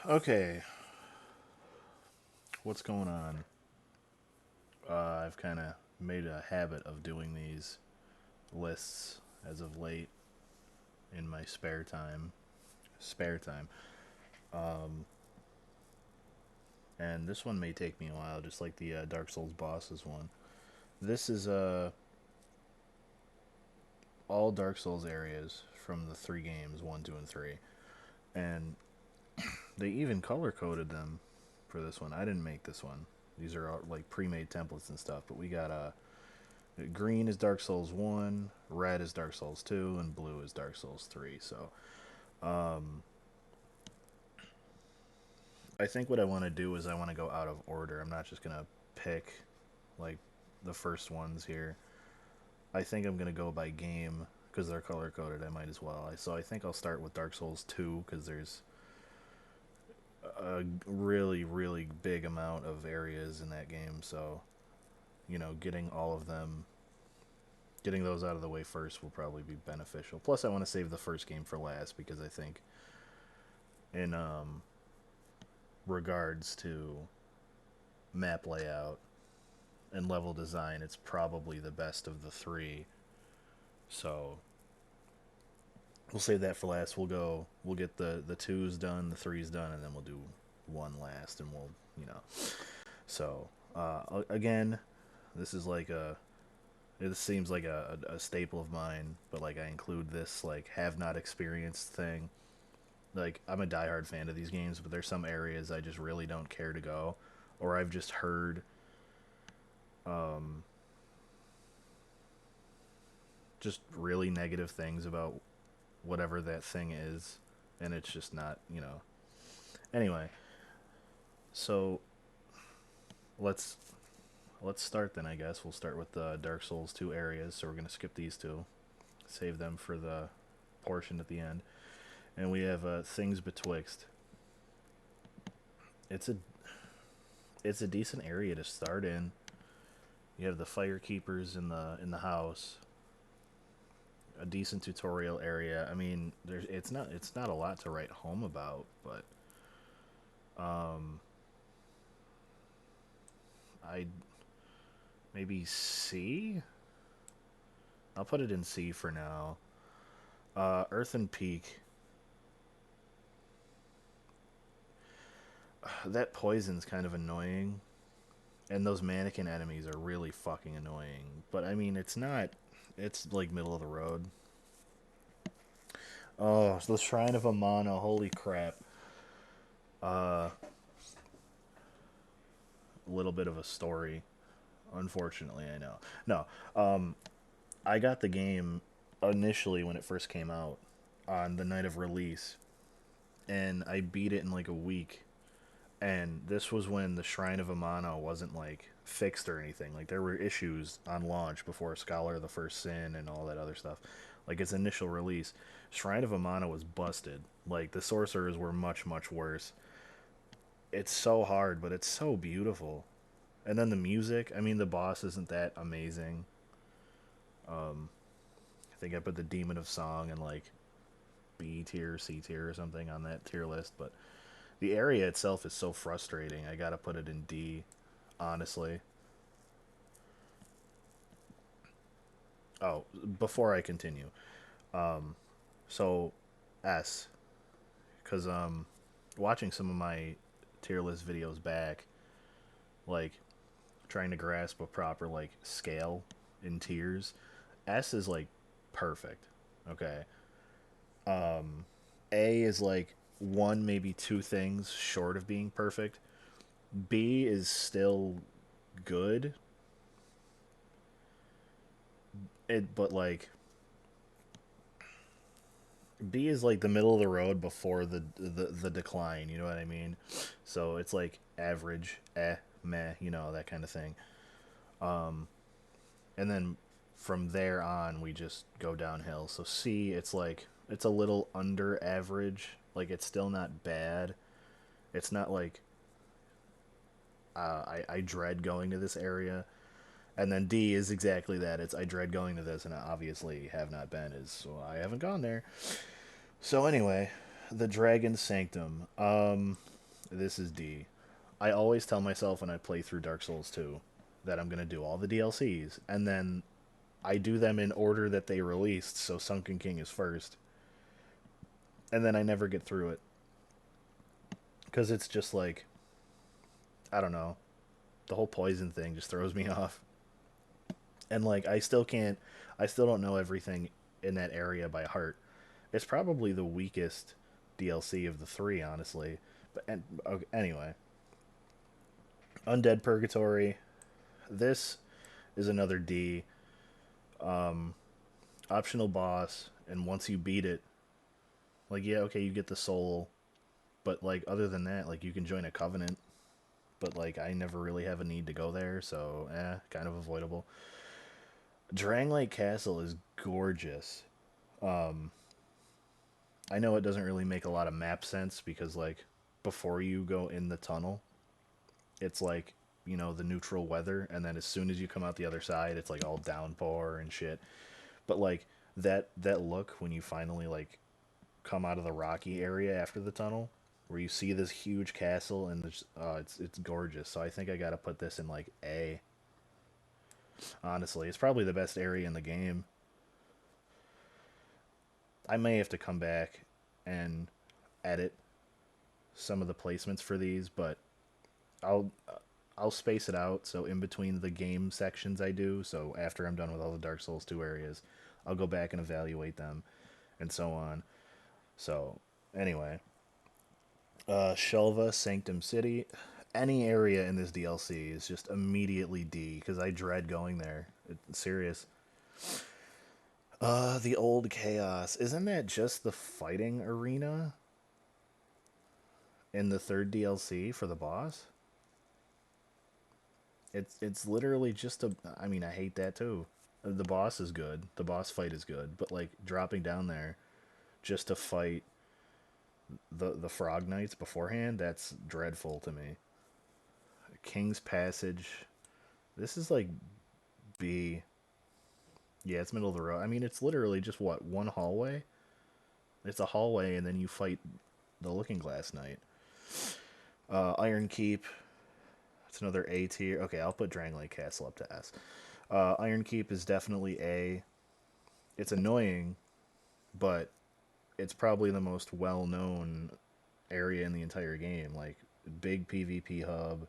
Okay, what's going on? I've kind of made a habit of doing these lists as of late in my spare time. Spare time. Um, and this one may take me a while, just like the Dark Souls bosses one. This is all Dark Souls areas from the three games, 1, 2, and 3. And they even color coded them for this one. I didn't make this one. These are all, like pre-made templates and stuff. But we got green is Dark Souls 1, red is Dark Souls 2, and blue is Dark Souls 3. So, um, I think what I want to do is I want to go out of order. I'm not just going to pick, like, the first ones here. I think I'm going to go by game because they're color coded. I might as well. So I think I'll start with Dark Souls 2 because there's a really, really big amount of areas in that game. So, getting all of them getting those out of the way first will probably be beneficial. Plus, I want to save the first game for last because I think, in regards to map layout and level design, it's probably the best of the three. So we'll save that for last. We'll get the twos done, the threes done, and then we'll do one last, and we'll you know. So again, this is like a it seems like a staple of mine, but like I include this like have not experienced thing. Like I'm a diehard fan of these games, but there's some areas I just really don't care to go, or I've just heard um, just really negative things about whatever that thing is, and it's just not. Anyway, so let's let's start then. I guess we'll start with the Dark Souls 2 areas. So we're gonna skip these two, save them for the portion at the end, and we have things betwixt. It's a it's a decent area to start in. You have the fire keepers in the house, a decent tutorial area. I mean, there's it's not a lot to write home about, but um, I maybe C. I'll put it in C for now. Earthen Peak. That poison's kind of annoying, and those mannequin enemies are really fucking annoying. But I mean, it's not. It's like middle of the road. Oh, the Shrine of Amano. Holy crap. A little bit of a story. Unfortunately, I know. No, I got the game initially when it first came out on the night of release, and I beat it in like a week. And this was when the Shrine of Amano wasn't like fixed or anything. Like there were issues on launch before Scholar of the First Sin and all that other stuff. Like its initial release, Shrine of Amano was busted. Like the sorcerers were much much worse. It's so hard, but it's so beautiful. And then the music. I mean, the boss isn't that amazing. I think I put the Demon of Song in like B tier, C tier, or something on that tier list. But the area itself is so frustrating. I gotta put it in D, honestly. Oh, before I continue, so S, because watching some of my tier list videos back, like trying to grasp a proper like scale in tiers, S is like perfect. Okay, A is like one maybe two things short of being perfect. B is still good, but like B is like the middle of the road before the decline. You know what I mean? So it's like average, meh, that kind of thing. And then from there on, we just go downhill. So C, it's like it's a little under average. Like it's still not bad. It's not like I dread going to this area. And then D is exactly that. It's I dread going to this, and I obviously have not been. Is so I haven't gone there. So anyway, the Dragon Sanctum. This is D. I always tell myself when I play through Dark Souls 2 that I'm going to do all the DLCs, and then I do them in order that they released, so Sunken King is first, and then I never get through it. Because it's just like, I don't know, the whole poison thing just throws me off. And like, I still don't know everything in that area by heart. It's probably the weakest DLC of the three, honestly. But okay, anyway, Undead Purgatory. This is another D. Optional boss, and once you beat it, like yeah, okay, you get the soul, but like other than that, like you can join a covenant. But like I never really have a need to go there, so kind of avoidable. Drangleic Castle is gorgeous. I know it doesn't really make a lot of map sense because like before you go in the tunnel, it's like the neutral weather, and then as soon as you come out the other side, it's like all downpour and shit. But like that look when you finally like come out of the rocky area after the tunnel, where you see this huge castle and it's gorgeous. So I think I gotta put this in like A. Honestly, it's probably the best area in the game. I may have to come back and edit some of the placements for these, but I'll I'll space it out so in between the game sections I do. So after I'm done with all the Dark Souls 2 areas, I'll go back and evaluate them and so on. So anyway, Shelva, Sanctum City, any area in this DLC is just immediately D because I dread going there. It's serious. The old chaos. Isn't that just the fighting arena in the third DLC for the boss? It's literally just a. I mean, I hate that too. The boss is good. The boss fight is good, but like dropping down there just to fight the frog knights beforehand, that's dreadful to me. King's Passage. This is like B. Yeah, it's middle of the road. I mean, it's literally just what, one hallway? It's a hallway, and then you fight the Looking Glass Knight. Iron Keep. It's another A tier. Okay, I'll put Drangleic Castle up to S. Iron Keep is definitely A. It's annoying, but it's probably the most well-known area in the entire game. Like, big PvP hub.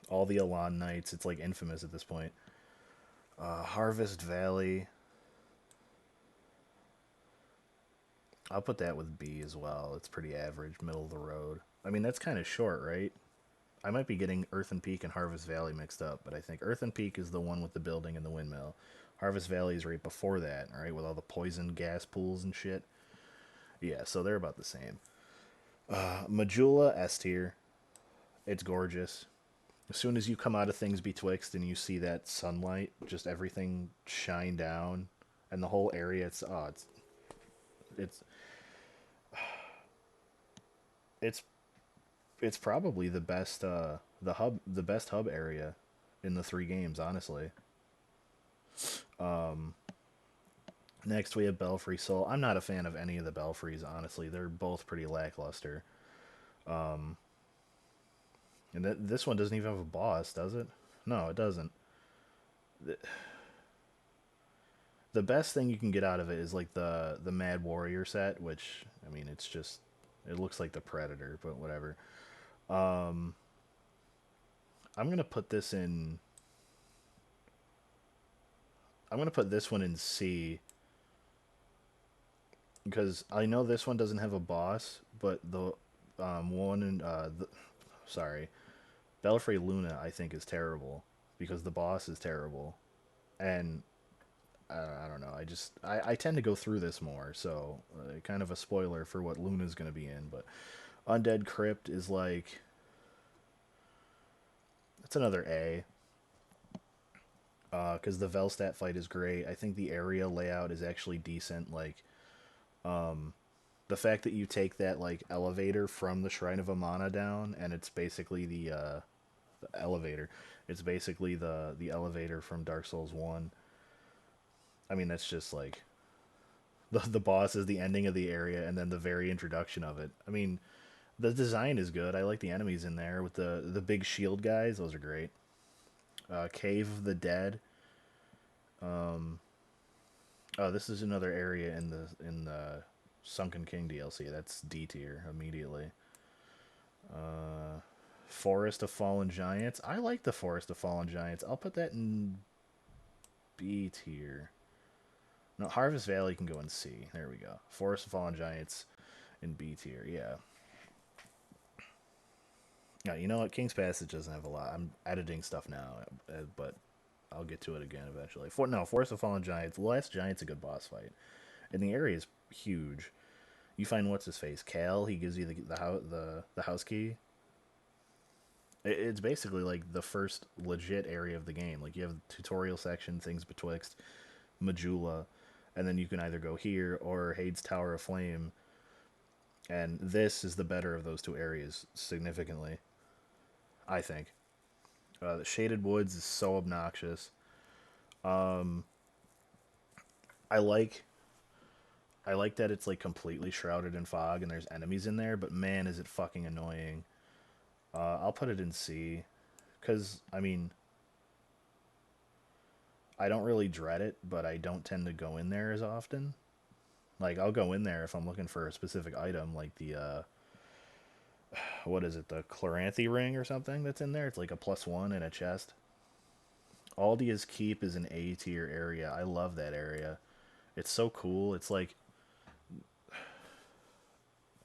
All the Elan Knights. It's like infamous at this point. Harvest Valley. I'll put that with B as well. It's pretty average, middle of the road. I mean, that's kind of short, right? I might be getting Earthen Peak and Harvest Valley mixed up, but I think Earthen Peak is the one with the building and the windmill. Harvest Valley is right before that, all right, with all the poison gas pools and shit. Yeah, so they're about the same. Majula S tier. It's gorgeous. As soon as you come out of things betwixt and you see that sunlight, just everything shine down, and the whole area, it's it's it's probably the best hub area in the three games, honestly. Next we have Belfry Soul. I'm not a fan of any of the Belfries, honestly. They're both pretty lackluster. And this one doesn't even have a boss, does it? No, it doesn't. The, the best thing you can get out of it is like the Mad Warrior set, which I mean, it looks like the Predator, but whatever. I'm gonna put this in. I'm gonna put this one in C because I know this one doesn't have a boss, but the one in sorry, Belfry Luna I think is terrible because the boss is terrible, and I don't know. I tend to go through this more, so kind of a spoiler for what Luna's gonna be in. But Undead Crypt is like it's another A because the Velstadt fight is great. I think the area layout is actually decent. Like the fact that you take that like elevator from the Shrine of Amana down, and it's basically the elevator. It's basically the elevator from Dark Souls 1. I mean, that's just like The boss is the ending of the area, and then the very introduction of it. I mean, the design is good. I like the enemies in there with the big shield guys. Those are great. Cave of the Dead. Oh, this is another area in the Sunken King DLC. That's D tier immediately. Forest of Fallen Giants. I like the Forest of Fallen Giants. I'll put that in B tier. No, Harvest Valley can go in C. There we go. Forest of Fallen Giants in B tier. Yeah. Yeah, you know what? King's Passage doesn't have a lot. I'm editing stuff now, but I'll get to it again eventually. Forest of Fallen Giants. The last Giant's a good boss fight, and the area is huge. You find what's his face, Cal. He gives you the house key. It's basically like the first legit area of the game. Like you have the tutorial section, things betwixt, Majula, and then you can either go here or Hade's Tower of Flame. And this is the better of those two areas significantly, I think. The Shaded Woods is so obnoxious. I like I like that it's like completely shrouded in fog and there's enemies in there, but man, is it fucking annoying. I'll put it in C, because I mean, I don't really dread it, but I don't tend to go in there as often. Like I'll go in there if I'm looking for a specific item, like the what is it, the Chloranthy ring or something that's in there. It's like a +1 in a chest. Aldia's Keep is an A tier area. I love that area. It's so cool. It's like,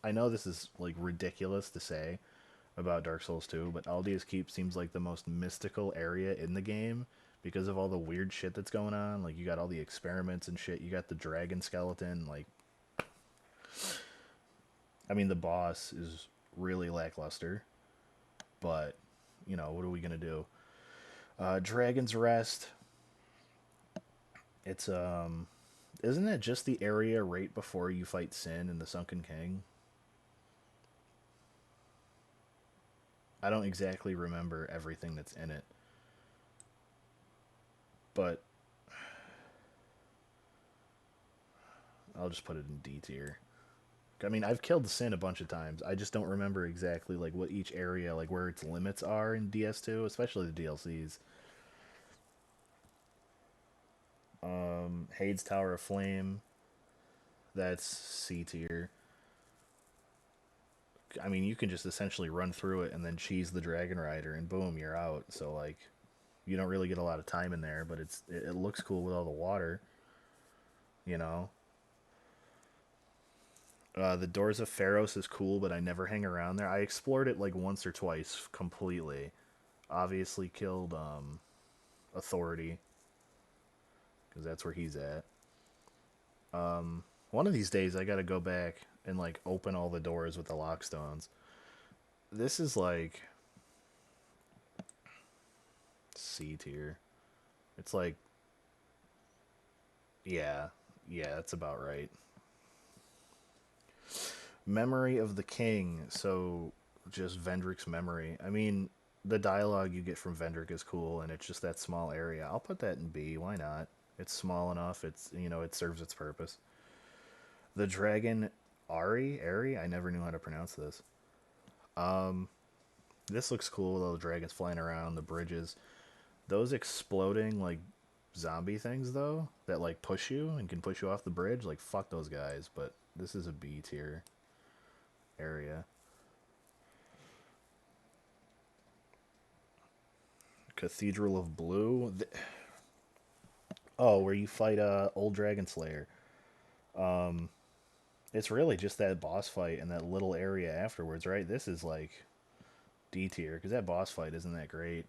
I know this is like ridiculous to say about Dark Souls 2, but Aldia's Keep seems like the most mystical area in the game because of all the weird shit that's going on. Like you got all the experiments and shit. You got the dragon skeleton. Like, I mean, the boss is really lackluster, but you know, what are we gonna do? Dragon's Rest. It's isn't it just the area right before you fight Sin in the Sunken King? I don't exactly remember everything that's in it, but I'll just put it in D tier. I mean, I've killed Sin a bunch of times. I just don't remember exactly like what each area, like where its limits are in DS2, especially the DLCs. Hade's Tower of Flame, that's C tier. I mean, you can just essentially run through it and then cheese the Dragon Rider, and boom, you're out. So like, you don't really get a lot of time in there, but it looks cool with all the water, you know. The Doors of Pharos is cool, but I never hang around there. I explored it like once or twice completely. Obviously killed Authority, because that's where he's at. One of these days I gotta go back and like open all the doors with the lockstones. This is like C tier. It's like, yeah, yeah, that's about right. Memory of the King. So just Vendrick's memory. I mean, the dialogue you get from Vendrick is cool, and it's just that small area. I'll put that in B. Why not? It's small enough. It's, you know, it serves its purpose. The dragon Ari. I never knew how to pronounce this. This looks cool with all the dragons flying around the bridges. Those exploding like zombie things though that like push you and can push you off the bridge. Like fuck those guys. But this is a B tier area. Cathedral of Blue. Oh, where you fight old Dragon Slayer. It's really just that boss fight and that little area afterwards, right? This is like D tier because that boss fight isn't that great,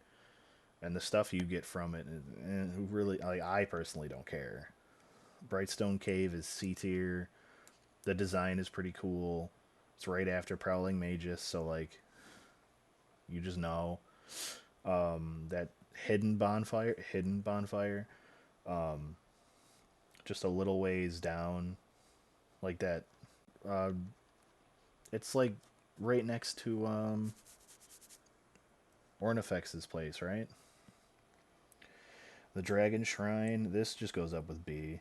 and the stuff you get from it, and really, like, I personally don't care. Brightstone Cave is C tier. The design is pretty cool. It's right after Prowling Magus, so like you just know that hidden bonfire, just a little ways down, like that. Uh, it's like right next to Ornifex's place, right? The Dragon Shrine. This just goes up with B,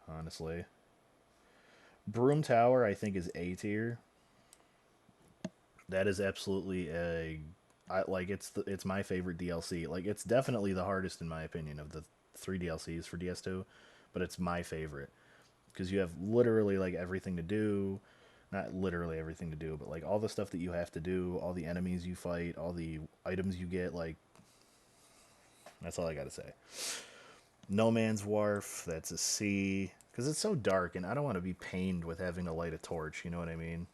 honestly. Broom Tower, I think, is A tier. That is absolutely a, like it's my favorite DLC. Like it's definitely the hardest in my opinion of the three DLCs for DS2, but it's my favorite because you have literally like everything to do. Not literally everything to do, but like all the stuff that you have to do, all the enemies you fight, all the items you get, like that's all I got to say. No Man's Wharf, that's a C because it's so dark and I don't want to be pained with having to light a torch, you know what I mean?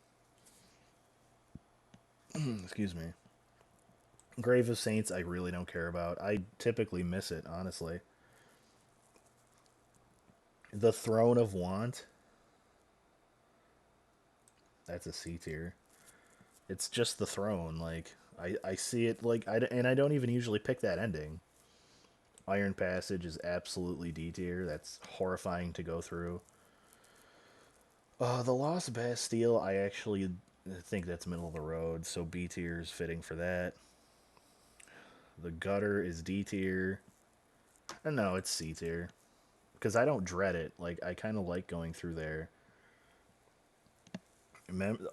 Excuse me. Grave of Saints, I really don't care about. I typically miss it, honestly. The Throne of Want, that's a C tier. It's just the throne. Like I see it like and I don't even usually pick that ending. Iron Passage is absolutely D tier. That's horrifying to go through. The Lost Bastille, I actually think that's middle of the road, so B tier is fitting for that. The Gutter is D tier. No, it's C tier because I don't dread it. Like I kind of like going through there.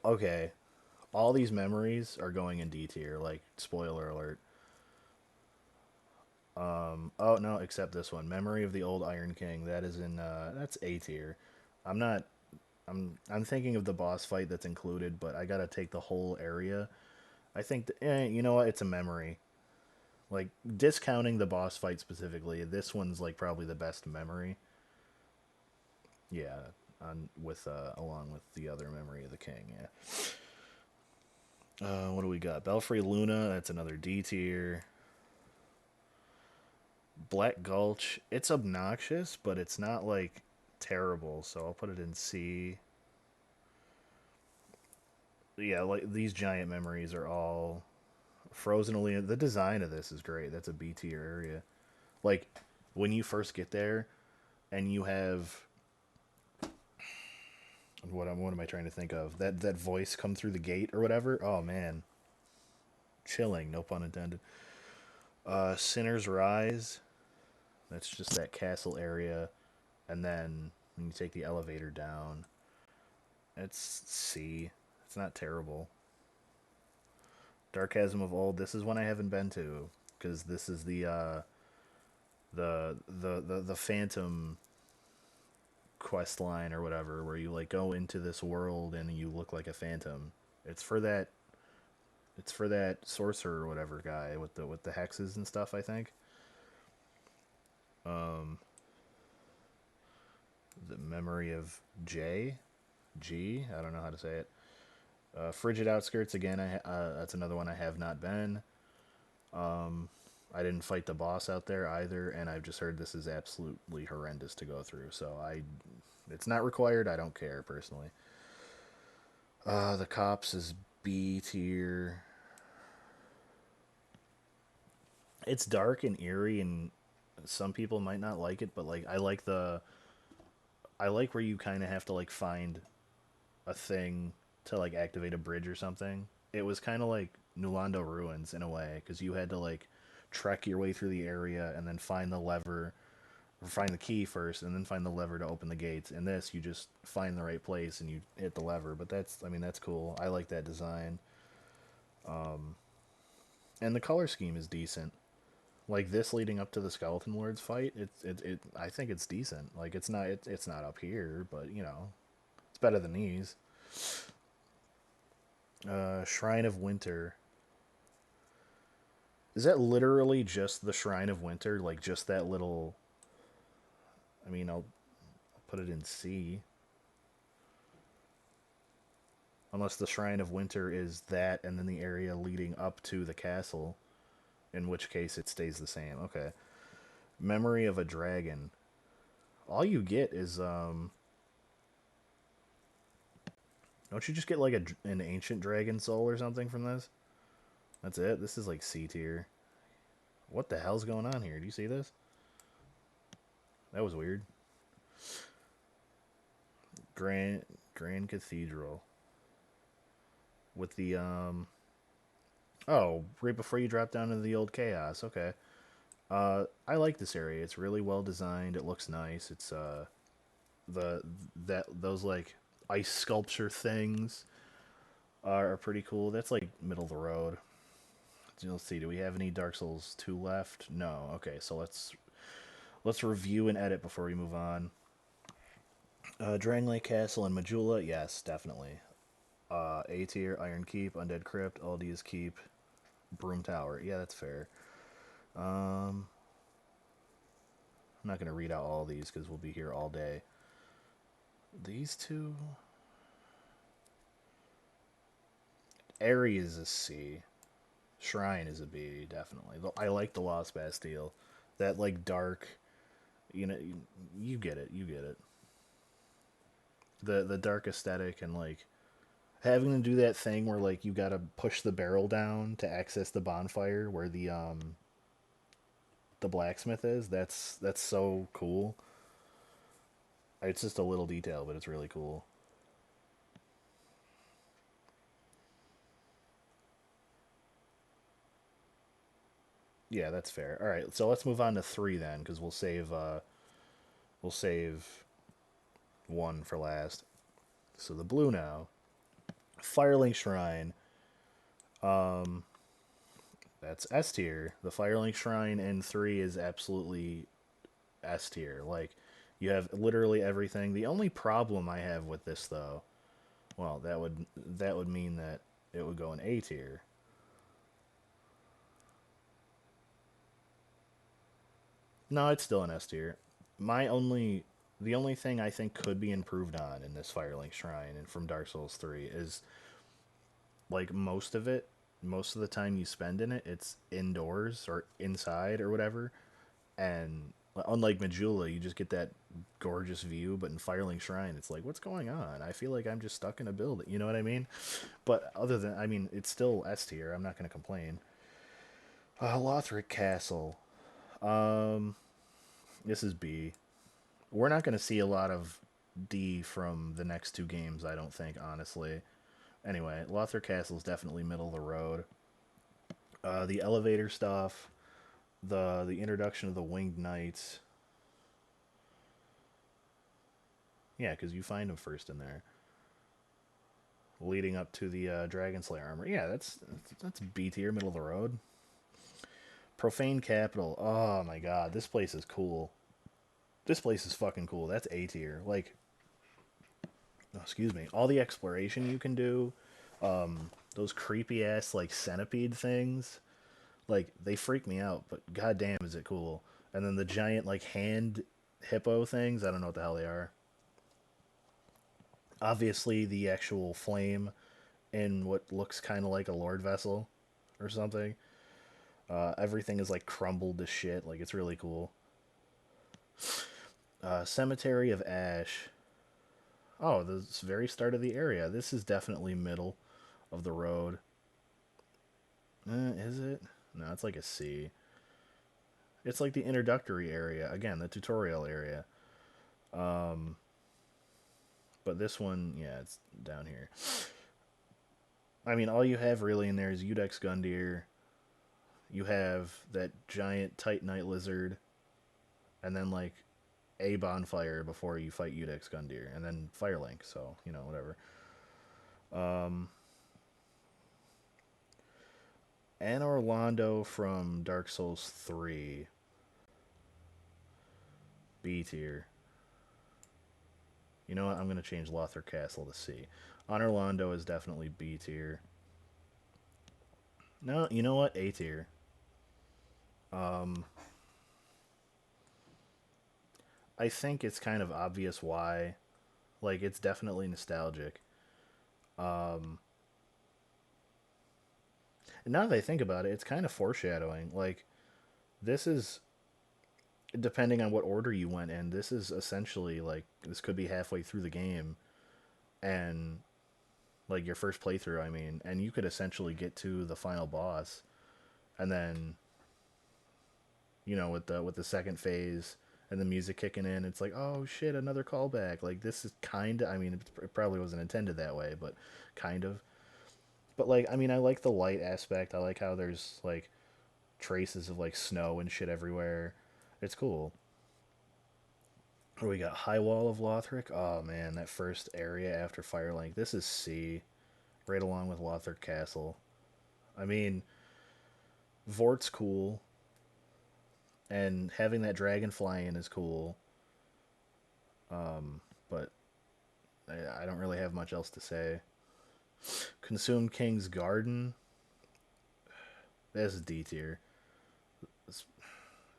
Okay, all these memories are going in D tier. Like spoiler alert. Oh no, except this one, Memory of the Old Iron King. That is in that's A tier. I'm not. I'm thinking of the boss fight that's included, but I gotta take the whole area. I think you know what? It's a memory. Like discounting the boss fight specifically, this one's like probably the best memory. Yeah, on with along with the other Memory of the King. Yeah. What do we got? Belfry Luna. That's another D tier. Black Gulch. It's obnoxious, but it's not like terrible. So I'll put it in C. Yeah, like these giant memories are all frozen. Only the design of this is great. That's a B tier area. Like when you first get there, and you have what am I trying to think of? That voice come through the gate or whatever. Oh man, chilling. No pun intended. Sinner's Rise. That's just that castle area, and then when you take the elevator down, it's C. It's not terrible. Dark Chasm of Old. This is one I haven't been to because this is the Phantom quest line or whatever, where you like go into this world and you look like a phantom. It's for that. It's for that sorcerer or whatever guy with the hexes and stuff. I think. Um, the Memory of G. I don't know how to say it. Frigid Outskirts again. That's another one I have not been. I didn't fight the boss out there either, and I've just heard this is absolutely horrendous to go through. So it's not required. I don't care personally. The Cops is B tier. It's dark and eerie, and some people might not like it, but like I like where you kind of have to like find a thing to like activate a bridge or something. It was kind of like Londo Ruins in a way because you had to like trek your way through the area and then find the lever, or find the key first, and then find the lever to open the gates. In this, you just find the right place and you hit the lever. But I mean, that's cool. I like that design, and the color scheme is decent. Like this leading up to the Skeleton Lords fight, I think it's decent. Like it's not up here, but you know, it's better than these. Shrine of Winter. Is that literally just the Shrine of Winter? Like just that little. I mean, I'll put it in C. Unless the Shrine of Winter is that and then the area leading up to the castle. In which case it stays the same. Okay. Memory of a Dragon. All you get is don't you just get like an ancient dragon soul or something from this? That's it. This is like C tier. What the hell's going on here? Do you see this? That was weird. Grand Cathedral with the oh, right before you drop down into the old chaos. Okay. I like this area. It's really well designed. It looks nice. It's the that those like ice sculpture things are pretty cool. That's like middle of the road. Let's see. Do we have any Dark Souls 2 left? No. Okay, so let's review and edit before we move on. Drangleic Castle and Majula, yes, definitely. A tier, Iron Keep, Undead Crypt, Aldia's Keep, Broom Tower. Yeah, that's fair. I'm not gonna read out all these because we'll be here all day. These two. Airy is a C. Shrine is a B, definitely. I like the Lost Bastille. That like dark, you know, you get it. You get it. The dark aesthetic and like having to do that thing where like you gotta push the barrel down to access the bonfire where the blacksmith is. That's so cool. It's just a little detail, but it's really cool. Yeah, that's fair. All right, so let's move on to three then, because we'll save one for last. So the blue now, Firelink Shrine. That's S tier. The Firelink Shrine in three is absolutely S tier. Like you have literally everything. The only problem I have with this though, well, that would mean that it would go in A tier. No, it's still an S tier. My only the only thing I think could be improved on in this Firelink Shrine and from Dark Souls 3 is like most of the time you spend in it, it's indoors or inside or whatever. And unlike Majula, you just get that gorgeous view, but in Firelink Shrine, it's like, what's going on? I feel like I'm just stuck in a building. You know what I mean? But other than, I mean, it's still S tier. I'm not going to complain. Lothric Castle. Um, this is B. We're not going to see a lot of D from the next two games, I don't think, honestly. Anyway, Lothar Castle is definitely middle of the road. The elevator stuff, the introduction of the winged knights. Yeah, because you find them first in there, leading up to the Dragon Slayer armor. Yeah, that's B tier, middle of the road. Profane Capital. Oh my god, this place is cool. This place is fucking cool. That's A tier. Like, oh, excuse me, all the exploration you can do, those creepy ass like centipede things, like they freak me out. But goddamn, is it cool? And then the giant like hand hippo things. I don't know what the hell they are. Obviously, the actual flame in what looks kind of like a lord vessel or something. Everything is like crumbled to shit. Like it's really cool. Cemetery of Ash. Oh, the very start of the area. This is definitely middle of the road. Is it? No, it's like a C. It's like the introductory area. Again, the tutorial area. But this one, yeah, it's down here. I mean, all you have really in there is Udex Gundyr. You have that giant Titanite lizard, and then like a bonfire before you fight Udex Gundyr, and then Firelink. So you know, whatever. And Orlando from Dark Souls 3, B tier. You know what? I'm gonna change Lothar Castle to C. On Orlando is definitely B tier. No, you know what? A tier. I think it's kind of obvious why. Like, it's definitely nostalgic. And now that I think about it, it's kind of foreshadowing. Like, this is, depending on what order you went in, this is essentially like, this could be halfway through the game. And, like, your first playthrough, I mean, and you could essentially get to the final boss. And then, with the second phase and the music kicking in, it's like, oh shit, another callback. Like this is kind of, I mean, it probably wasn't intended that way, but kind of. But like, I mean, I like the light aspect. I like how there's like traces of like snow and shit everywhere. It's cool. We got High Wall of Lothric. Oh man, that first area after Firelink. This is C, right along with Lothar Castle. I mean, Vort's cool, and having that dragon fly in is cool. But I don't really have much else to say. Consumed King's Garden. That's D tier. It's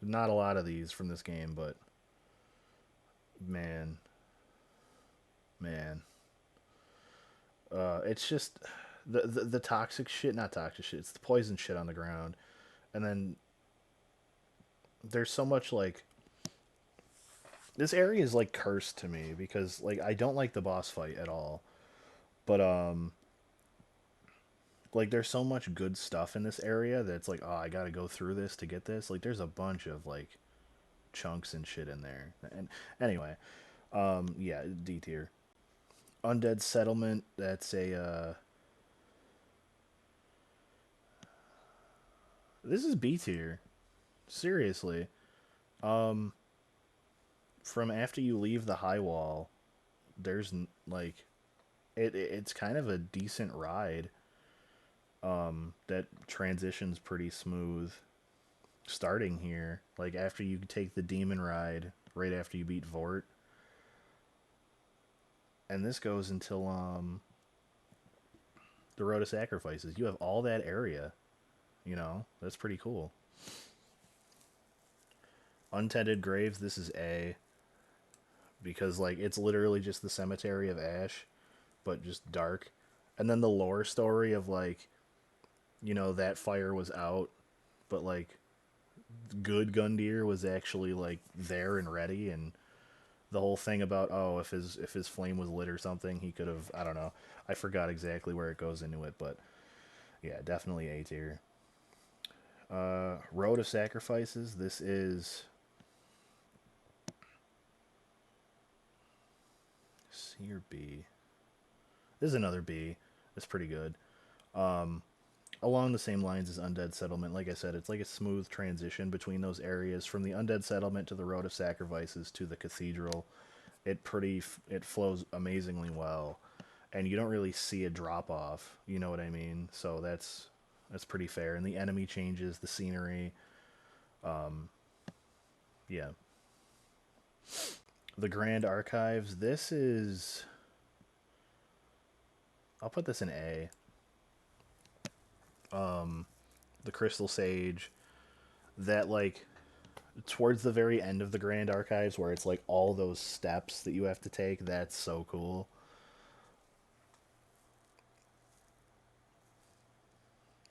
not a lot of these from this game, but man, man, it's just the toxic shit. Not toxic shit. It's the poison shit on the ground, and then there's so much like this area is like cursed to me because like I don't like the boss fight at all. But like there's so much good stuff in this area that's like, oh, I got to go through this to get this. Like there's a bunch of like chunks and shit in there. And anyway, yeah, D tier. Undead Settlement, that's a this is B tier. Seriously. Um from after you leave the high wall, there's like it's kind of a decent ride. That transitions pretty smooth starting here. Like after you take the demon ride right after you beat Vort. And this goes until the Road of Sacrifices. You have all that area, you know? That's pretty cool. Untended Graves, this is A because like it's literally just the Cemetery of Ash but just dark. And then the lore story of like, you know, that fire was out, but like good Gundyr was actually like there and ready, and the whole thing about, oh, if his flame was lit or something, he could have, I don't know. I forgot exactly where it goes into it, but yeah, definitely A tier. Road of Sacrifices, this is C or B. This is another B. It's pretty good. Along the same lines as Undead Settlement, like I said, it's like a smooth transition between those areas from the Undead Settlement to the Road of Sacrifices to the Cathedral. It flows amazingly well, and you don't really see a drop off. You know what I mean? So that's pretty fair. And the enemy changes, the scenery, yeah. The Grand Archives. This is, I'll put this in A. The Crystal Sage. That like towards the very end of the Grand Archives where it's like all those steps that you have to take. That's so cool.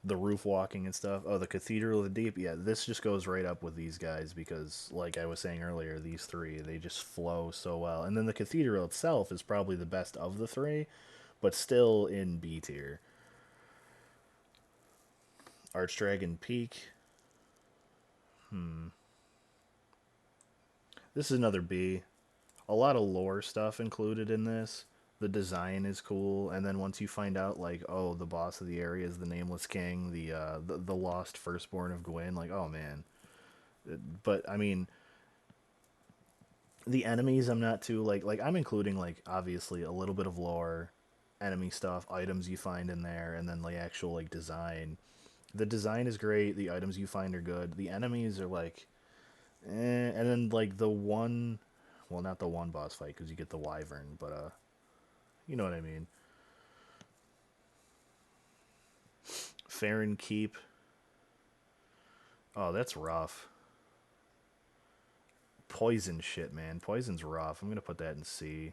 The roof walking and stuff. Oh, the Cathedral of the Deep. Yeah, this just goes right up with these guys because, like I was saying earlier, these three, they just flow so well. And then the Cathedral itself is probably the best of the three, but still in B tier. Archdragon Peak. This is another B. A lot of lore stuff included in this. The design is cool, and then once you find out, like, oh, the boss of the area is the Nameless King, the lost firstborn of Gwyn, like, oh man. But I mean, the enemies, I'm not too like I'm including like obviously a little bit of lore, enemy stuff, items you find in there, and then like actual like design. The design is great. The items you find are good. The enemies are like, and then like the one, well, not the one boss fight because you get the wyvern, but you know what I mean. Farron Keep. Oh, that's rough. Poison shit, man. Poison's rough. I'm gonna put that in C.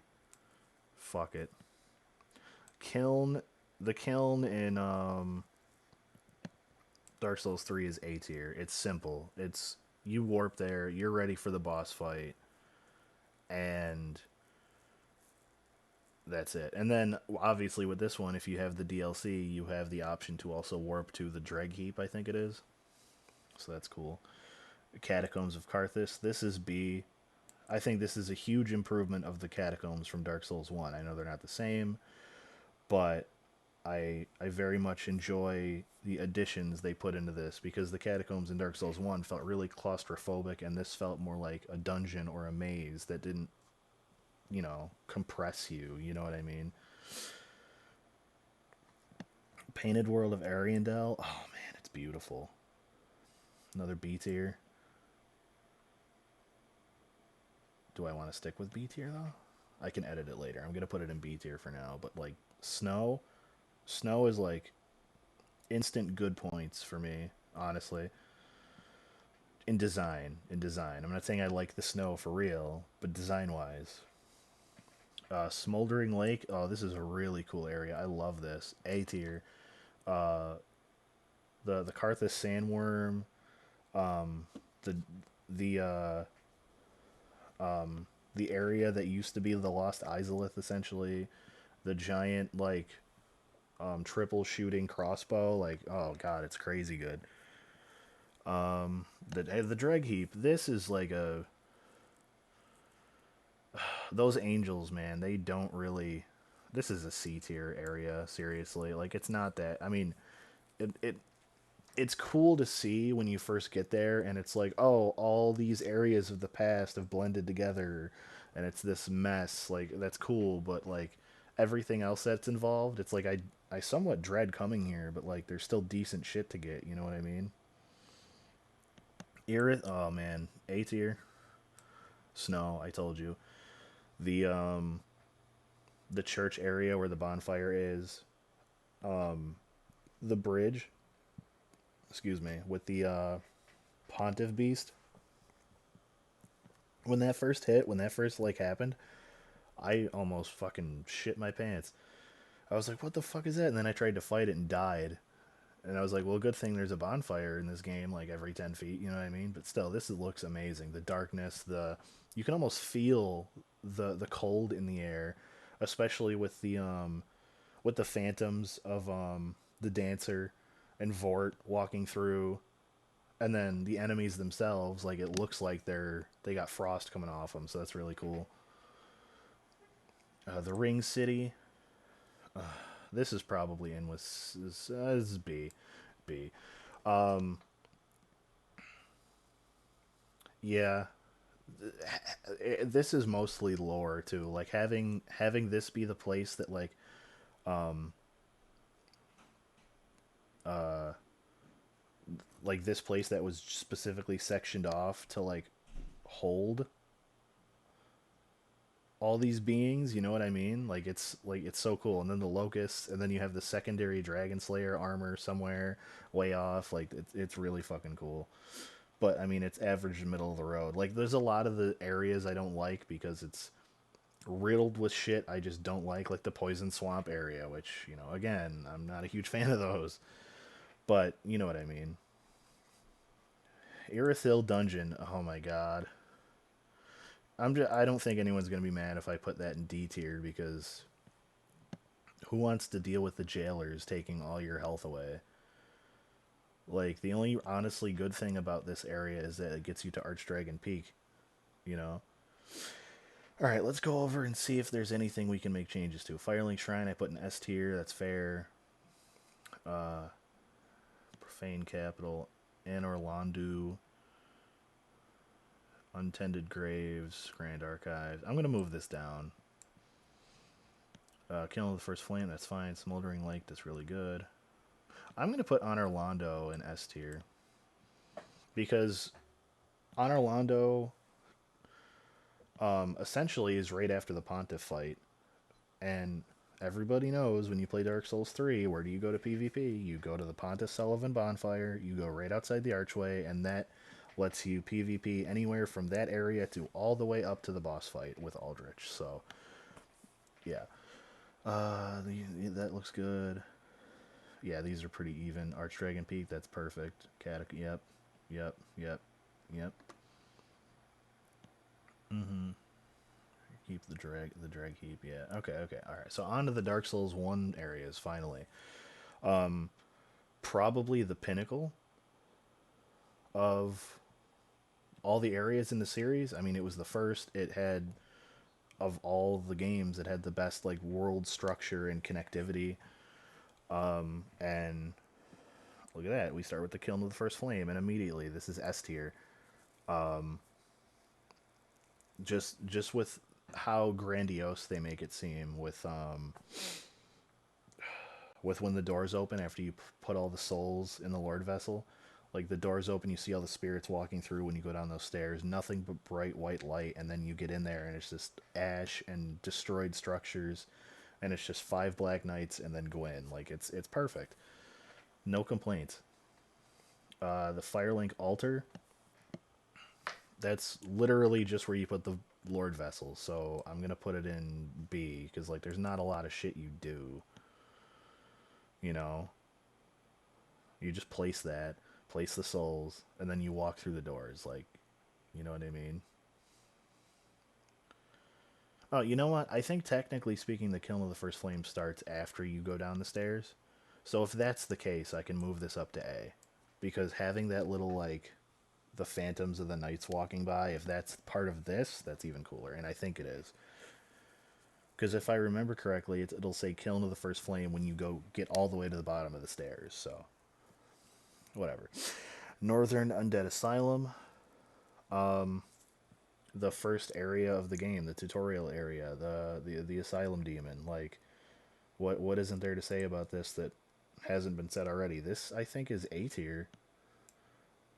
Fuck it. Kiln. The Kiln in Dark Souls 3 is A tier. It's simple. It's you warp there, you're ready for the boss fight, and that's it. And then obviously with this one, if you have the DLC, you have the option to also warp to the Dreg Heap, I think it is. So that's cool. Catacombs of Karthus. This is B. I think this is a huge improvement of the catacombs from Dark Souls 1. I know they're not the same, but I very much enjoy the additions they put into this because the catacombs in Dark Souls 1 felt really claustrophobic and this felt more like a dungeon or a maze that didn't compress you. You know what I mean? Painted World of Ariandel. Oh man, it's beautiful. Another B tier. Do I want to stick with B tier though? I can edit it later. I'm gonna put it in B tier for now. But like snow, snow is like instant good points for me. Honestly, in design. I'm not saying I like the snow for real, but design wise. Smoldering Lake. Oh, this is a really cool area. I love this. A tier. Uh, the Karthus sandworm. The the the area that used to be the Lost Izalith, essentially. The giant triple shooting crossbow. Like, oh god, it's crazy good. The Dreg Heap. This is like a those angels, man. They don't really. This is a C tier area. Seriously, like it's not that. I mean, it it's cool to see when you first get there, and it's like, oh, all these areas of the past have blended together, and it's this mess. Like that's cool, but like everything else that's involved, it's like I somewhat dread coming here, but like there's still decent shit to get. You know what I mean? Oh man, A tier. Snow. I told you. The the church area where the bonfire is. The bridge. Excuse me, with the pontiff beast. When that first like happened, I almost fucking shit my pants. I was like, what the fuck is that? And then I tried to fight it and died. And I was like, well, good thing there's a bonfire in this game, like every 10 feet, you know what I mean? But still, looks amazing. The darkness, you can almost feel the cold in the air, especially with the phantoms of the dancer and Vort walking through, and then the enemies themselves, like it looks like they got frost coming off them, so that's really cool. The Ring City. This is probably in with this is B. B. Um, yeah, this is mostly lore too. Like having this be the place that uh like this place that was specifically sectioned off to like hold all these beings, you know what I mean? Like it's so cool. And then the locusts, and then you have the secondary dragon slayer armor somewhere way off. Like it's really fucking cool. But I mean, it's average middle of the road. Like there's a lot of the areas I don't like because it's riddled with shit I just don't like the poison swamp area, which, again, I'm not a huge fan of those. But you know what I mean. Irithyll Dungeon. Oh my god. I don't think anyone's going to be mad if I put that in D tier because who wants to deal with the jailers taking all your health away? Like the only honestly good thing about this area is that it gets you to Archdragon Peak, you know. All right, let's go over and see if there's anything we can make changes to. Firelink Shrine, I put in S tier. That's fair. Profane Capital, Anor Londo, Untended Graves, Grand Archives. I'm gonna move this down. Kiln of the First Flame, that's fine. Smoldering Lake, that's really good. I'm gonna put Honor Londo in S tier because Honor Londo essentially is right after the Pontiff fight, and everybody knows when you play Dark Souls 3, where do you go to PvP? You go to the Pontiff Sullivan bonfire, you go right outside the archway, and that lets you PvP anywhere from that area to all the way up to the boss fight with Aldrich. So, yeah. That looks good. Yeah, these are pretty even. Archdragon Peak, that's perfect. Yep, yep, yep, yep. Mm-hmm. Keep the drag heap. Yeah. Okay. Okay. All right. So on to the Dark Souls 1 areas finally. Probably the pinnacle of all the areas in the series. I mean, it was the first. It had of all the games, it had the best like world structure and connectivity. And look at that. We start with the Kiln of the First Flame, and immediately this is S tier. Just with how grandiose they make it seem with when the doors open after you put all the souls in the Lord vessel. Like the doors open, you see all the spirits walking through when you go down those stairs. Nothing but bright white light, and then you get in there, and it's just ash and destroyed structures, and it's just five black knights and then Gwyn. Like it's perfect. No complaints. The Firelink Altar, that's literally just where you put the Lord vessel. So I'm gonna put it in B because like there's not a lot of shit you do. You know, you just place that, place the souls, and then you walk through the doors. Like, you know what I mean? Oh, you know what? I think technically speaking, the Kiln of the First Flame starts after you go down the stairs. So if that's the case, I can move this up to A. Because having that little, like, the phantoms of the knights walking by, if that's part of this, that's even cooler. And I think it is. Because if I remember correctly, it'll say Kiln of the First Flame when you go get all the way to the bottom of the stairs. So, whatever. Northern Undead Asylum. The first area of the game, the tutorial area, the Asylum Demon. Like, what isn't there to say about this that hasn't been said already? This I think is A tier.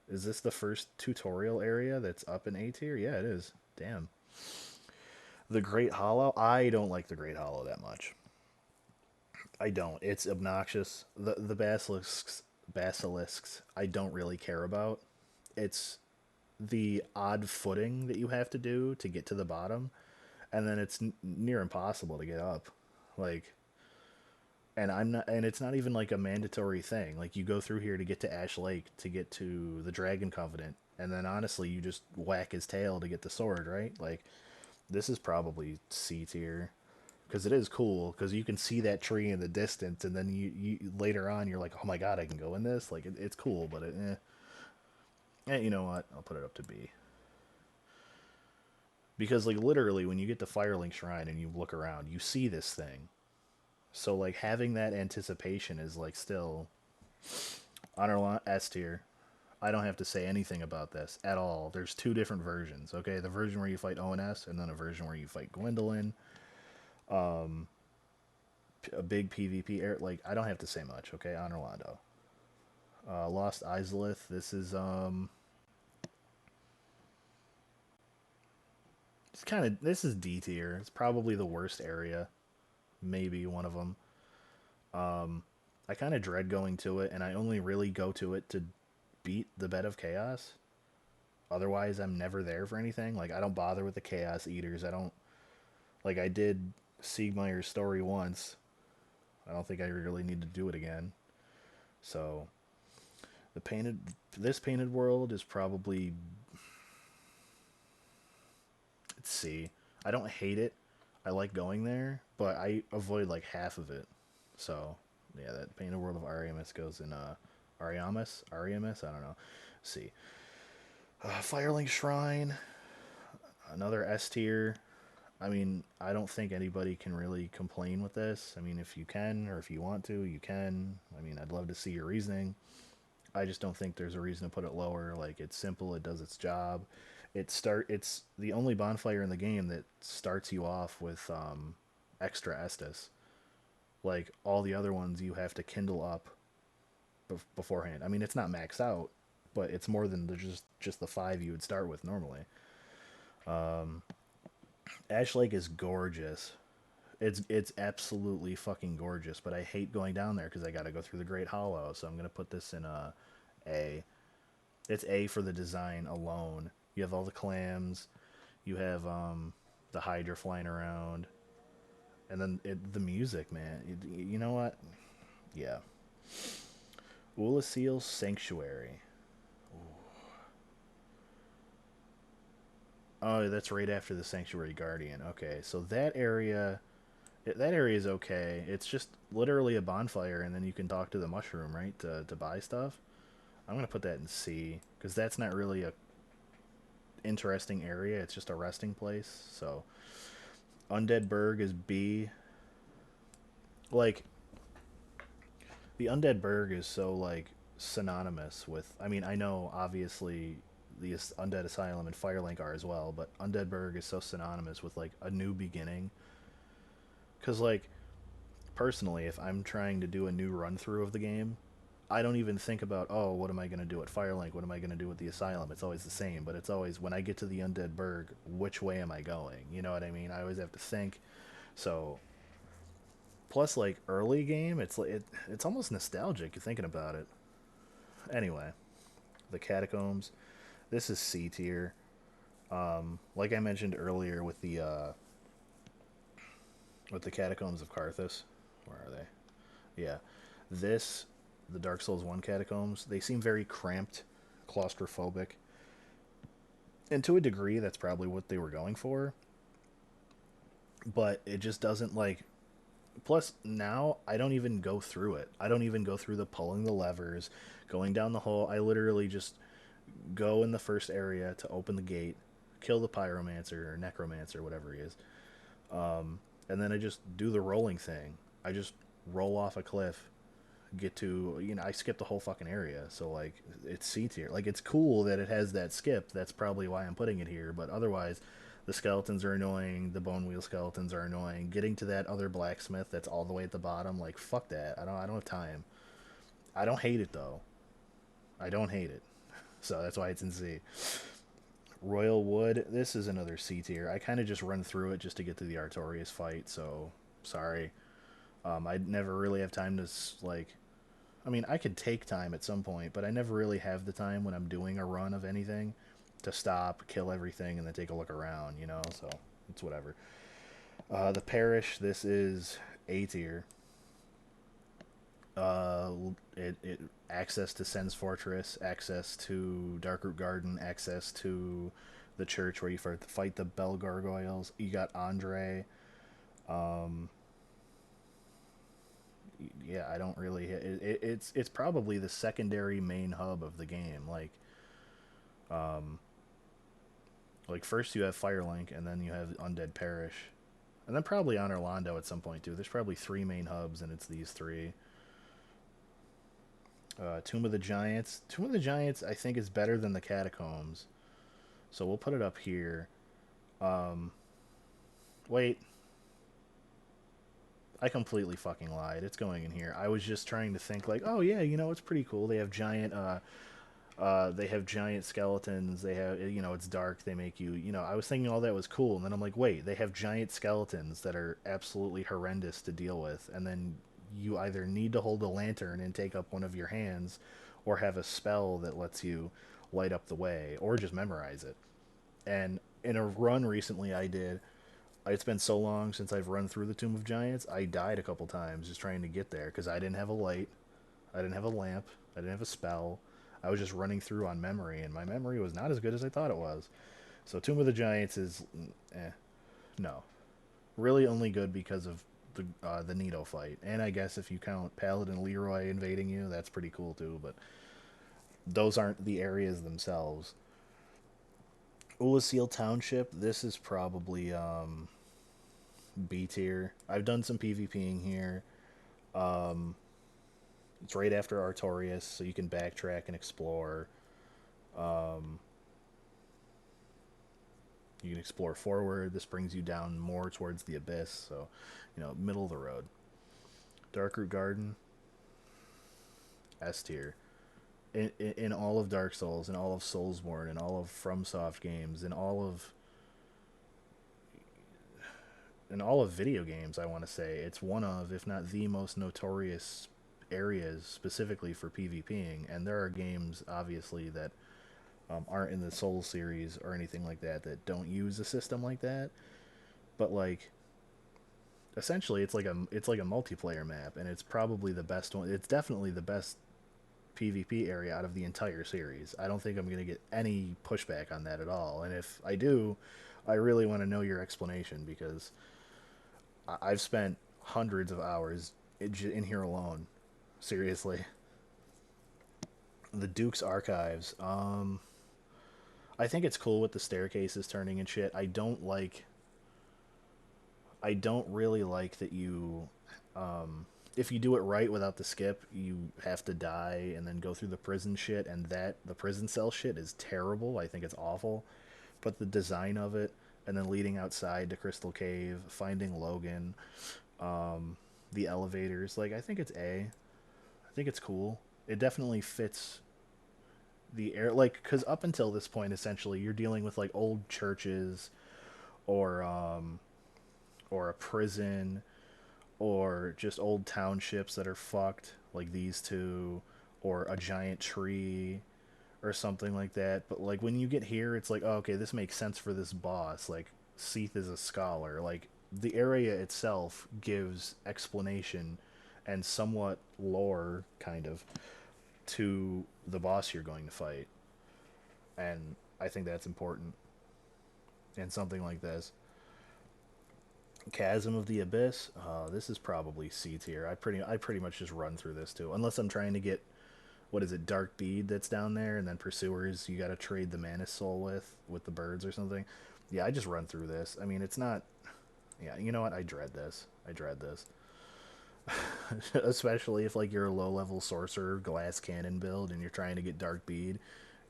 Is this the first tutorial area that's up in A tier? Yeah, it is. Damn. The Great Hollow. I don't like the Great Hollow that much. I don't. It's obnoxious. The basilisks I don't really care about. It's the odd footing that you have to do to get to the bottom, and then it's near impossible to get up. Like, and I'm not, and it's not even like a mandatory thing. Like you go through here to get to Ash Lake to get to the Dragon Covenant, and then honestly, you just whack his tail to get the sword, right? Like, this is probably C tier because it is cool because you can see that tree in the distance, and then you later on you're like, oh my god, I can go in this. Like, it's cool, but you know what? I'll put it up to B. Because like literally when you get to Firelink Shrine and you look around, you see this thing. So like having that anticipation is like still honor S tier. I don't have to say anything about this at all. There's two different versions, okay? The version where you fight ONS and then a version where you fight Gwendolyn. A big PvP air. Like I don't have to say much, okay? Honor Londo. Lost Izalith. This is D tier. It's probably the worst area, maybe one of them. I kind of dread going to it, and I only really go to it to beat the Bed of Chaos. Otherwise, I'm never there for anything. Like, I don't bother with the Chaos Eaters. I don't. Like, I did Siegmeyer's story once. I don't think I really need to do it again. So, the painted. This painted world is probably. Let's see. I don't hate it. I like going there, but I avoid like half of it. So, yeah, that painted world of Ariamis goes in Ariamis. I don't know. Let's see. Firelink Shrine, another S tier. I mean, I don't think anybody can really complain with this. I mean, if you can or if you want to, you can. I mean, I'd love to see your reasoning. I just don't think there's a reason to put it lower. Like it's simple, it does its job. It's the only bonfire in the game that starts you off with extra Estus. Like all the other ones you have to kindle up beforehand. I mean, it's not maxed out, but it's more than just the five you would start with normally. Ash Lake is gorgeous. It's absolutely fucking gorgeous, but I hate going down there because I got to go through the Great Hollow. So I'm gonna put this in A. It's A for the design alone. You have all the clams, you have the Hydra flying around, and then the music, man. You know what? Yeah. Ula Seal Sanctuary. Oh, that's right after the Sanctuary Guardian. Okay, so that area is okay. It's just literally a bonfire, and then you can talk to the mushroom, right, to buy stuff. I'm gonna put that in C because that's not really a interesting area. It's just a resting place. So Undead Berg is B. Like the Undead Berg is so like synonymous with. I mean, I know obviously the Undead Asylum and Firelink are as well, but Undead Berg is so synonymous with like a new beginning. Because like personally, if I'm trying to do a new run through of the game, I don't even think about, oh, what am I going to do at Firelink? What am I going to do with the Asylum? It's always the same, but it's always when I get to the Undead Berg, which way am I going? You know what I mean? I always have to think. So plus like early game, it's almost nostalgic thinking about it. Anyway, the catacombs. This is C tier. Like I mentioned earlier with the catacombs of Karthus. Where are they? Yeah, this the Dark Souls 1 catacombs. They seem very cramped, claustrophobic, and to a degree, that's probably what they were going for. But it just doesn't like. Plus, now I don't even go through it. I don't even go through the pulling the levers, going down the hole. I literally just go in the first area to open the gate, kill the pyromancer or necromancer, whatever he is, and then I just do the rolling thing. I just roll off a cliff, get to I skip the whole fucking area. So like it's C tier. Like it's cool that it has that skip. That's probably why I'm putting it here. But otherwise, the skeletons are annoying. The bone wheel skeletons are annoying. Getting to that other blacksmith that's all the way at the bottom, like fuck that. I don't have time. I don't hate it though. I don't hate it. So that's why it's in C. Royal Wood, this is another C tier. I kind of just run through it just to get to the Artorias fight, so sorry. I never really have time to, like, I mean, I could take time at some point, but I never really have the time when I'm doing a run of anything to stop, kill everything, and then take a look around, so it's whatever. The Parish, this is A tier. Uh, it access to Sen's Fortress, access to Darkroot Garden, access to the church where you fight the Bell Gargoyles. You got Andre. Um, yeah, I don't really. It's probably the secondary main hub of the game. Like first you have Firelink, and then you have Undead Parish, and then probably Honor Londo at some point too. There's probably three main hubs, and it's these three. Tomb of the Giants. Tomb of the Giants, I think, is better than the Catacombs. So we'll put it up here. Um, wait. I completely fucking lied. It's going in here. I was just trying to think like, oh yeah, it's pretty cool. They have giant skeletons. They have, it's dark. They make you, I was thinking all that was cool. And then I'm like, wait, they have giant skeletons that are absolutely horrendous to deal with. And then you either need to hold a lantern and take up one of your hands or have a spell that lets you light up the way or just memorize it. And in a run recently I did, it's been so long since I've run through the Tomb of Giants, I died a couple times just trying to get there because I didn't have a light, I didn't have a lamp, I didn't have a spell. I was just running through on memory, and my memory was not as good as I thought it was. So Tomb of the Giants is, no, really only good because of the Nito fight, and I guess if you count Paladin Leroy invading you, that's pretty cool too. But those aren't the areas themselves. Ula Seal Township. This is probably B tier. I've done some PvPing here. Um, it's right after Artorias, so you can backtrack and explore. Um, you can explore forward. This brings you down more towards the abyss, so middle of the road. Darkroot Garden, S tier. In all of Dark Souls, in all of Soulsborne, in all of FromSoft games, in all of video games, I want to say it's one of, if not the most notorious areas specifically for PvPing. And there are games, obviously, that aren't in the Souls series or anything like that that don't use a system like that. But like, essentially, it's like a multiplayer map, and it's probably the best one. It's definitely the best PvP area out of the entire series. I don't think I'm going to get any pushback on that at all. And if I do, I really want to know your explanation because I've spent hundreds of hours in here alone. Seriously. The Duke's Archives. I think it's cool with the staircases turning and shit. I don't really like that you if you do it right without the skip, you have to die and then go through the prison shit, and the prison cell shit is terrible. I think it's awful. But the design of it, and then leading outside to Crystal Cave, finding Logan, the elevators, like I think it's A. I think it's cool. It definitely fits the air, like, because up until this point, essentially, you're dealing with like old churches, or or a prison, or just old townships that are fucked, like these two, or a giant tree, or something like that. But like when you get here, it's like, oh, okay, this makes sense for this boss. Like Seath is a scholar. Like the area itself gives explanation and somewhat lore, kind of, to the boss you're going to fight, and I think that's important in something like this. Chasm of the Abyss. This is probably C tier. I pretty much just run through this too, unless I'm trying to get, what is it, Dark Bead that's down there, and then Pursuers you got to trade the Mana Soul with the birds or something. Yeah, I just run through this. I mean, it's not. Yeah, you know what? I dread this. I dread this, especially if like you're a low level sorcerer, glass cannon build, and you're trying to get Dark Bead.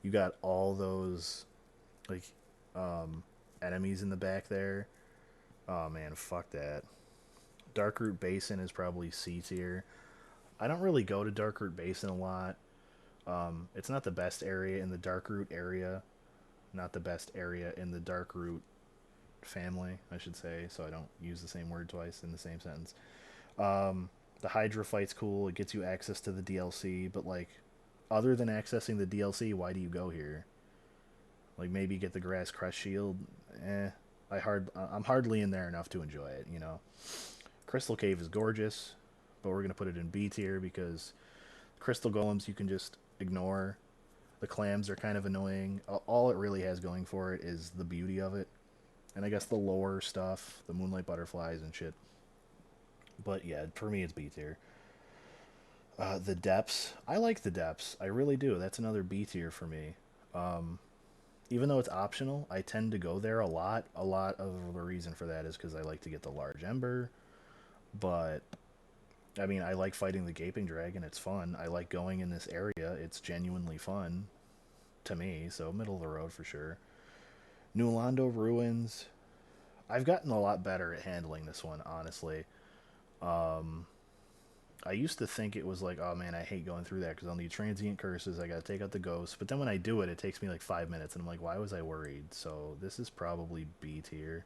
You got all those like enemies in the back there. Oh man, fuck that. Darkroot Basin is probably C tier. I don't really go to Darkroot Basin a lot. It's not the best area in the Darkroot area, not the best area in the Darkroot family, I should say, so I don't use the same word twice in the same sentence. The Hydra fight's cool. It gets you access to the DLC, but like, other than accessing the DLC, why do you go here? Like maybe get the Grass Crest Shield. Eh, I'm hardly in there enough to enjoy it. You know, Crystal Cave is gorgeous, but we're gonna put it in B tier because crystal golems you can just ignore. The clams are kind of annoying. All it really has going for it is the beauty of it, and I guess the lore stuff, the moonlight butterflies and shit. But yeah, for me it's B tier. The depths, I like the depths. I really do. That's another B tier for me. Even though it's optional, I tend to go there a lot. A lot of the reason for that is because I like to get the large ember. But I mean, I like fighting the gaping dragon. It's fun. I like going in this area. It's genuinely fun to me. So middle of the road for sure. New Londo Ruins. I've gotten a lot better at handling this one, honestly. I used to think it was like, oh man, I hate going through that because I'll need transient curses. I gotta take out the ghosts. But then when I do it, it takes me like 5 minutes, and I'm like, why was I worried? So this is probably B tier.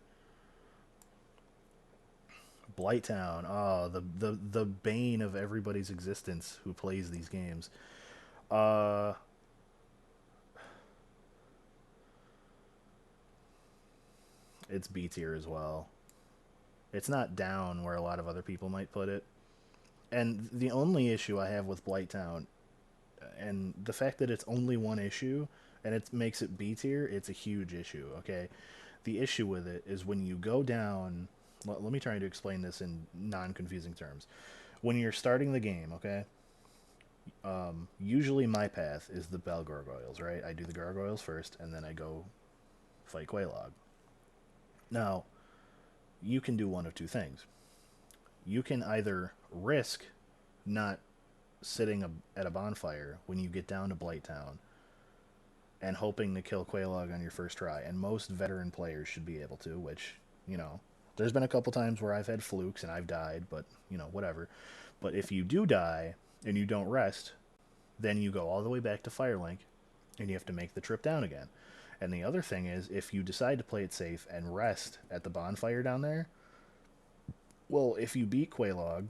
Blighttown. Oh, the bane of everybody's existence who plays these games. Uh, it's B tier as well. It's not down where a lot of other people might put it. And the only issue I have with Blighttown, and the fact that it's only one issue, and it makes it B tier, it's a huge issue. Okay, the issue with it is when you go down. Let me try to explain this in non-confusing terms. When you're starting the game, okay, usually my path is the Bell Gargoyles, right? I do the Gargoyles first, and then I go fight Quelaag. Now, you can do one of two things. You can either risk not sitting at a bonfire when you get down to Blighttown and hoping to kill Quelaag on your first try, and most veteran players should be able to, which, you know, there's been a couple times where I've had flukes and I've died, but, you know, whatever. But if you do die and you don't rest, then you go all the way back to Firelink and you have to make the trip down again. And the other thing is, if you decide to play it safe and rest at the bonfire down there, well, if you beat Quelaag,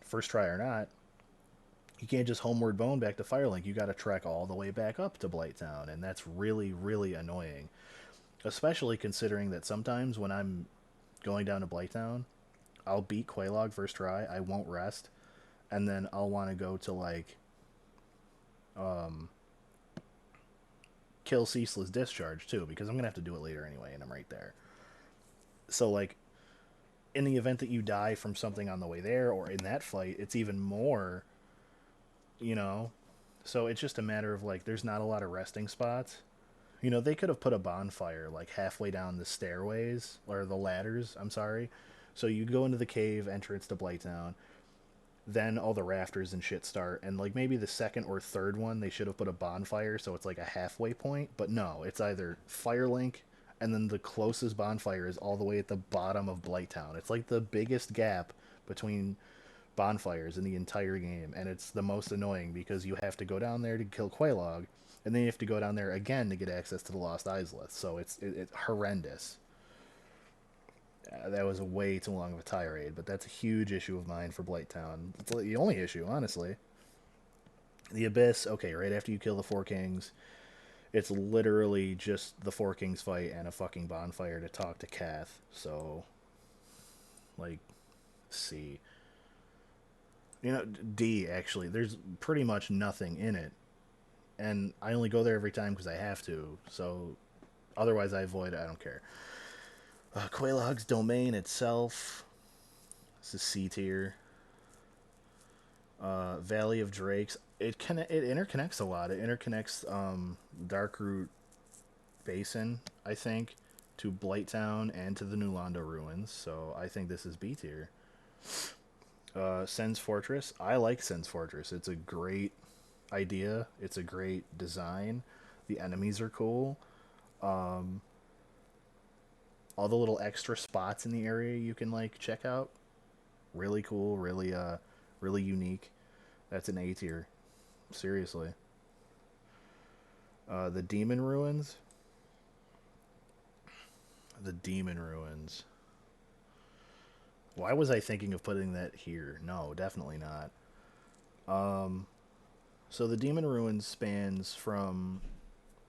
first try or not, you can't just homeward bone back to Firelink. You got to trek all the way back up to Blighttown, and that's really, really annoying. Especially considering that sometimes when I'm going down to Blighttown, I'll beat Quelaag first try. I won't rest, and then I'll want to go to like kill Ceaseless Discharge too, because I'm gonna have to do it later anyway, and I'm right there. So like, in the event that you die from something on the way there or in that fight, it's even more, you know. So it's just a matter of like, there's not a lot of resting spots. You know, they could have put a bonfire like halfway down the stairways or the ladders. I'm sorry. So you go into the cave entrance to Blighttown. then all the rafters and shit start. And like maybe the second or third one, they should have put a bonfire, so it's like a halfway point. But no, it's either Firelink, and then the closest bonfire is all the way at the bottom of Blighttown. It's like the biggest gap between bonfires in the entire game, and it's the most annoying because you have to go down there to kill Quelaag, and then you have to go down there again to get access to the Lost Izalith. So it's horrendous. That was a way too long of a tirade, but that's a huge issue of mine for Blighttown. It's the only issue, honestly. The Abyss, okay, right after you kill the Four Kings, it's literally just the Four Kings fight and a fucking bonfire to talk to Kath. So, like, C. You know, D, actually. There's pretty much nothing in it. And I only go there every time because I have to. So, otherwise I avoid it. I don't care. Quelaag's domain itself. This is C tier. Valley of Drakes. It interconnects a lot. It interconnects Darkroot Basin, I think, to Blighttown and to the new Londo Ruins. So I think this is B tier. Sen's Fortress. I like Sen's Fortress. It's a great idea. It's a great design. The enemies are cool. All the little extra spots in the area you can like check out. Really cool. Really unique. That's an A tier. Seriously. The Demon Ruins. The Demon Ruins. Why was I thinking of putting that here? No, definitely not. So the Demon Ruins spans from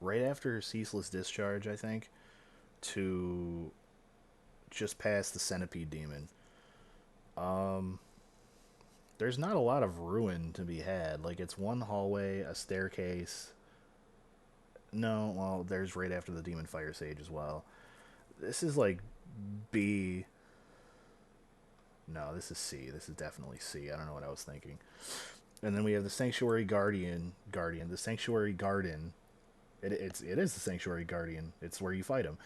right after Ceaseless Discharge, I think, to just past the Centipede Demon. There's not a lot of ruin to be had. Like, it's one hallway, a staircase. No, well, there's right after the Demon Fire Sage as well. This is like B. No, this is C. This is definitely C. I don't know what I was thinking. And then we have the Sanctuary Guardian. The Sanctuary Garden. It is the Sanctuary Guardian. It's where you fight him.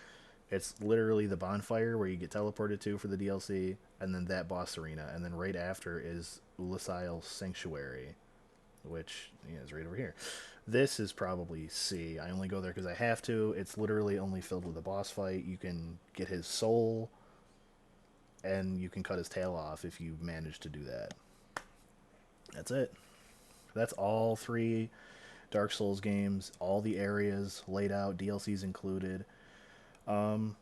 It's literally the bonfire where you get teleported to for the DLC, and then that boss arena, and then right after is Ula Seal Sanctuary, which is right over here. This is probably C. I only go there because I have to. It's literally only filled with a boss fight. You can get his soul, and you can cut his tail off if you manage to do that. That's it. That's all 3 Dark Souls games, all the areas laid out, DLCs included. I'll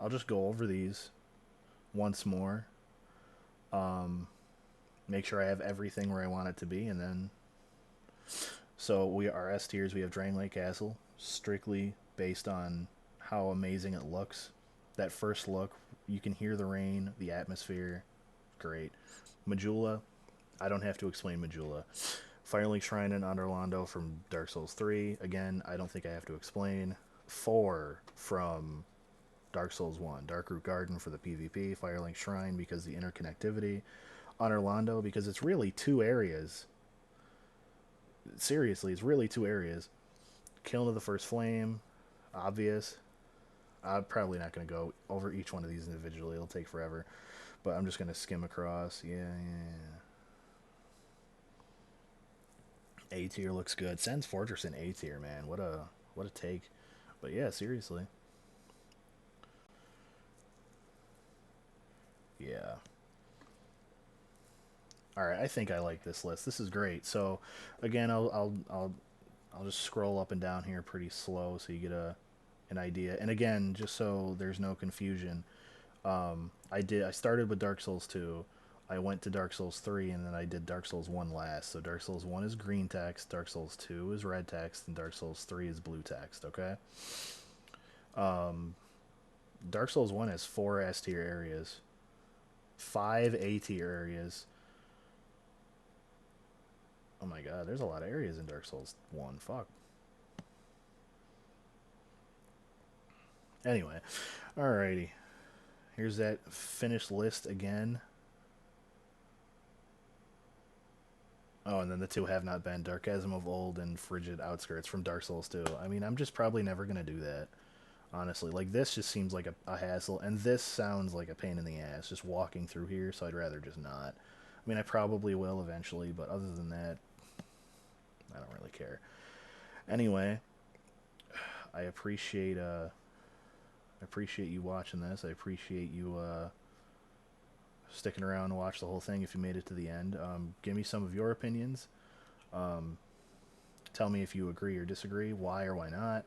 just go over these once more. Make sure I have everything where I want it to be, and then... So we are S tiers. We have Drangleic Castle, strictly based on how amazing it looks. That first look, you can hear the rain, the atmosphere, great. Majula, I don't have to explain Majula. Firelink Shrine in Londo from Dark Souls 3, again, I don't think I have to explain. 4 from Dark Souls 1, Darkroot Garden for the PvP, Firelink Shrine because the interconnectivity, Londo because it's really 2 areas. Seriously, it's really 2 areas. Kiln of the First Flame, obvious. I'm probably not going to go over each one of these individually. It'll take forever. But I'm just going to skim across. Yeah. A tier looks good. Sen's Fortress in A tier, man. What a take. But yeah, seriously. Yeah. All right, I think I like this list. This is great. So, again, I'll just scroll up and down here pretty slow so you get an idea. And again, just so there's no confusion, I started with Dark Souls 2. I went to Dark Souls 3, and then I did Dark Souls 1 last. So Dark Souls 1 is green text, Dark Souls 2 is red text, and Dark Souls 3 is blue text, okay? Dark Souls 1 has 4 S tier areas, 5 A tier areas. Oh my god, there's a lot of areas in Dark Souls 1. Fuck. Anyway, alrighty. Here's that finished list again. Oh, and then the 2 have not been Darkasm of Old and Frigid Outskirts from Dark Souls 2. I mean, I'm just probably never going to do that. Honestly, like, this just seems like a hassle, and this sounds like a pain in the ass, just walking through here, so I'd rather just not. I mean, I probably will eventually, but other than that, I don't really care. Anyway, I appreciate you watching this. I appreciate you sticking around to watch the whole thing if you made it to the end. Give me some of your opinions. Tell me if you agree or disagree, why or why not.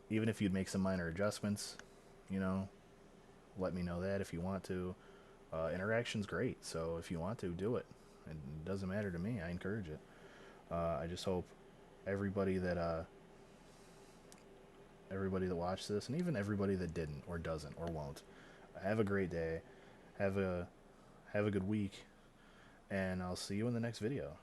Even if you'd make some minor adjustments, you know, let me know that if you want to. Interaction's great, so if you want to, do it. It doesn't matter to me. I encourage it. I just hope everybody that watched this, and even everybody that didn't or doesn't or won't, have a great day. Have a good week, and I'll see you in the next video.